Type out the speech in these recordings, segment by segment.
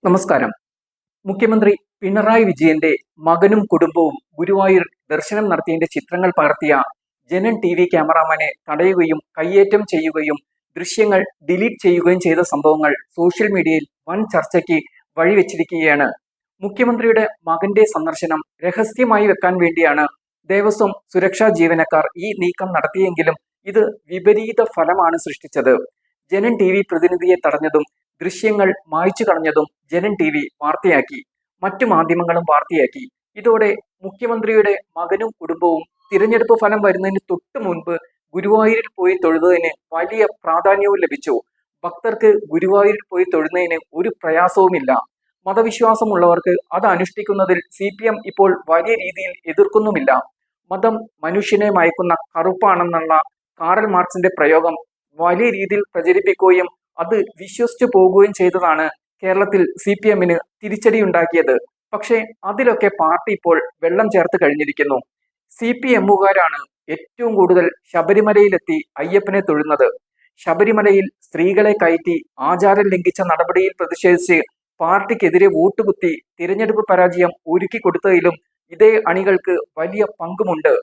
നമസ്കാരം. മുഖ്യമന്ത്രി പിണറായി വിജയന്റെ മകനും കുടുംബവും ഗുരുവായൂർ ദർശനം നടത്തിയതിന്റെ ചിത്രങ്ങൾ പകർത്തിയ ജനൻ TV ക്യാമറാമാനെ തടയുകയും കയ്യേറ്റം ചെയ്യുകയും ദൃശ്യങ്ങൾ ഡിലീറ്റ് ചെയ്യുകയും ചെയ്ത സംഭവങ്ങൾ സോഷ്യൽ മീഡിയയിൽ വൻ ചർച്ചയ്ക്ക് വഴിവെച്ചിരിക്കുകയാണ്. മുഖ്യമന്ത്രിയുടെ മകന്റെ സന്ദർശനം രഹസ്യമായി വെക്കാൻ വേണ്ടിയാണ് ദേവസ്വം സുരക്ഷാ ജീവനക്കാർ ഈ നീക്കം നടത്തിയെങ്കിലും ഇത് വിപരീത ഫലമാണ് സൃഷ്ടിച്ചത്. ജനൻ TV പ്രതിനിധിയെ തടഞ്ഞതും ദൃശ്യങ്ങൾ മായ്ച്ചു കളഞ്ഞതും ജനൻ TV വാർത്തയാക്കി. മറ്റു മാധ്യമങ്ങളും വാർത്തയാക്കി. ഇതോടെ മുഖ്യമന്ത്രിയുടെ മകനും കുടുംബവും തിരഞ്ഞെടുപ്പ് ഫലം വരുന്നതിന് തൊട്ടു മുൻപ് ഗുരുവായൂരിൽ പോയി തൊഴുന്നതിന് വലിയ പ്രാധാന്യവും ലഭിച്ചു. ഭക്തർക്ക് ഗുരുവായൂരിൽ പോയി തൊഴുന്നതിന് ഒരു പ്രയാസവുമില്ല. മതവിശ്വാസമുള്ളവർക്ക് അത് അനുഷ്ഠിക്കുന്നതിൽ CPM ഇപ്പോൾ വലിയ രീതിയിൽ എതിർക്കുന്നുമില്ല. മതം മനുഷ്യനെ മയക്കുന്ന കറുപ്പാണെന്നുള്ള കാറൽ മാർക്സിന്റെ പ്രയോഗം വലിയ രീതിയിൽ പ്രചരിപ്പിക്കുകയും അത് വിശ്വസിച്ചു പോകുകയും ചെയ്തതാണ് കേരളത്തിൽ CPM-ന് തിരിച്ചടിയുണ്ടാക്കിയത്. പക്ഷേ അതിലൊക്കെ പാർട്ടി ഇപ്പോൾ വെള്ളം ചേർത്ത് കഴിഞ്ഞിരിക്കുന്നു. CPM-കാരാണ് ഏറ്റവും കൂടുതൽ ശബരിമലയിലെത്തി അയ്യപ്പനെ തൊഴുന്നത്. ശബരിമലയിൽ സ്ത്രീകളെ കയറ്റി ആചാരം ലംഘിച്ച നടപടിയിൽ പ്രതിഷേധിച്ച് പാർട്ടിക്കെതിരെ വോട്ടുകുത്തി തിരഞ്ഞെടുപ്പ് പരാജയം ഒരുക്കി കൊടുത്തതിലും ഇതേ അണികൾക്ക് വലിയ പങ്കുമുണ്ട്.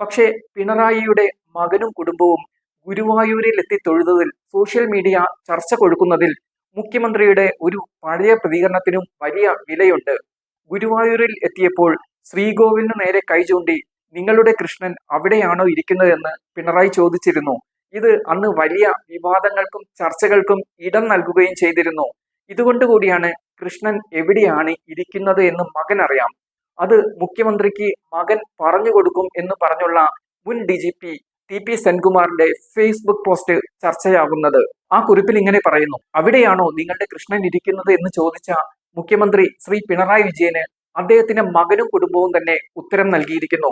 പക്ഷേ പിണറായിയുടെ മകനും കുടുംബവും ഗുരുവായൂരിൽ എത്തി തൊഴുതതിൽ സോഷ്യൽ മീഡിയ ചർച്ച കൊഴുക്കുന്നതിൽ മുഖ്യമന്ത്രിയുടെ ഒരു പഴയ പ്രതികരണത്തിനും വലിയ വിലയുണ്ട്. ഗുരുവായൂരിൽ എത്തിയപ്പോൾ ശ്രീകോവിലിന് നേരെ കൈ ചൂണ്ടി നിങ്ങളുടെ കൃഷ്ണൻ അവിടെയാണോ ഇരിക്കുന്നതെന്ന് പിണറായി ചോദിച്ചിരുന്നു. ഇത് അന്ന് വലിയ വിവാദങ്ങൾക്കും ചർച്ചകൾക്കും ഇടം നൽകുകയും ചെയ്തിരുന്നു. ഇതുകൊണ്ടുകൂടിയാണ് കൃഷ്ണൻ എവിടെയാണ് ഇരിക്കുന്നത് എന്ന് മകൻ അറിയാം. അത് മുഖ്യമന്ത്രിക്ക് മകൻ പറഞ്ഞു കൊടുക്കും എന്ന് പറഞ്ഞുള്ള മുൻ DGP TP സെൻകുമാറിന്റെ ഫേസ്ബുക്ക് പോസ്റ്റ് ചർച്ചയാകുന്നത്. ആ കുറിപ്പിൽ ഇങ്ങനെ പറയുന്നു: അവിടെയാണോ നിങ്ങളുടെ കൃഷ്ണൻ ഇരിക്കുന്നത് എന്ന് ചോദിച്ച മുഖ്യമന്ത്രി ശ്രീ പിണറായി വിജയന് അദ്ദേഹത്തിന്റെ മകനും കുടുംബവും തന്നെ ഉത്തരം നൽകിയിരിക്കുന്നു.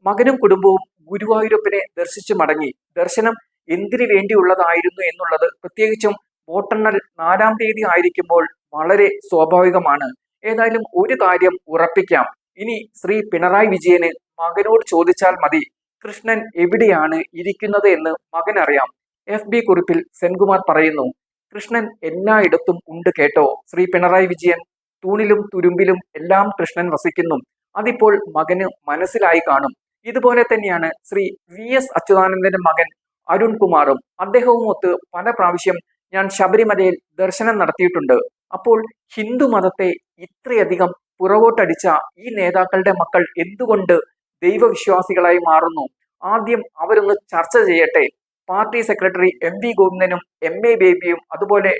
മകനും കുടുംബവും ഗുരുവായൂരപ്പനെ ദർശിച്ചു മടങ്ങി. ദർശനം എന്തിനു വേണ്ടിയുള്ളതായിരുന്നു എന്നുള്ളത് പ്രത്യേകിച്ചും വോട്ടെണ്ണൽ 4-ാം തീയതി ആയിരിക്കുമ്പോൾ വളരെ സ്വാഭാവികമാണ്. ഏതായാലും ഒരു കാര്യം ഉറപ്പിക്കാം, ഇനി ശ്രീ പിണറായി വിജയന് മകനോട് ചോദിച്ചാൽ മതി കൃഷ്ണൻ എവിടെയാണ് ഇരിക്കുന്നത് എന്ന് മകൻ അറിയാം. FB കുറിപ്പിൽ സെൻകുമാർ പറയുന്നു: കൃഷ്ണൻ എല്ലായിടത്തും ഉണ്ട് കേട്ടോ ശ്രീ പിണറായി വിജയൻ. തൂണിലും തുരുമ്പിലും എല്ലാം കൃഷ്ണൻ വസിക്കുന്നു. അതിപ്പോൾ മകന് മനസ്സിലായി കാണും. ഇതുപോലെ തന്നെയാണ് ശ്രീ VS അച്യുതാനന്ദന്റെ മകൻ അരുൺകുമാറും. അദ്ദേഹവും ഒത്ത് പല പ്രാവശ്യം ഞാൻ ശബരിമലയിൽ ദർശനം നടത്തിയിട്ടുണ്ട്. അപ്പോൾ ഹിന്ദു മതത്തെ ഇത്രയധികം പുറകോട്ടടിച്ച ഈ നേതാക്കളുടെ മക്കൾ എന്തുകൊണ്ട് ദൈവവിശ്വാസികളായി മാറുന്നു? ആദ്യം അവരൊന്ന് ചർച്ച ചെയ്യട്ടെ. പാർട്ടി സെക്രട്ടറി MV ഗോവിന്ദനും MA ബേബിയും അതുപോലെ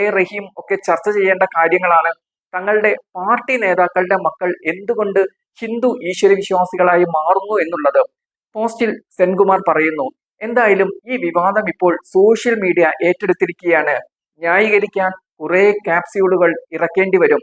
A റഹീം ഒക്കെ ചർച്ച ചെയ്യേണ്ട കാര്യങ്ങളാണ്. തങ്ങളുടെ പാർട്ടി നേതാക്കളുടെ മക്കൾ എന്തുകൊണ്ട് ഹിന്ദു ഈശ്വരവിശ്വാസികളായി മാറുന്നു എന്നുള്ളത്. പോസ്റ്റിൽ സെൻകുമാർ പറയുന്നു: എന്തായാലും ഈ വിവാദം ഇപ്പോൾ സോഷ്യൽ മീഡിയ ഏറ്റെടുത്തിരിക്കുകയാണ്. ന്യായീകരിക്കാൻ കുറെ ക്യാപ്സ്യൂളുകൾ ഇറക്കേണ്ടി വരും.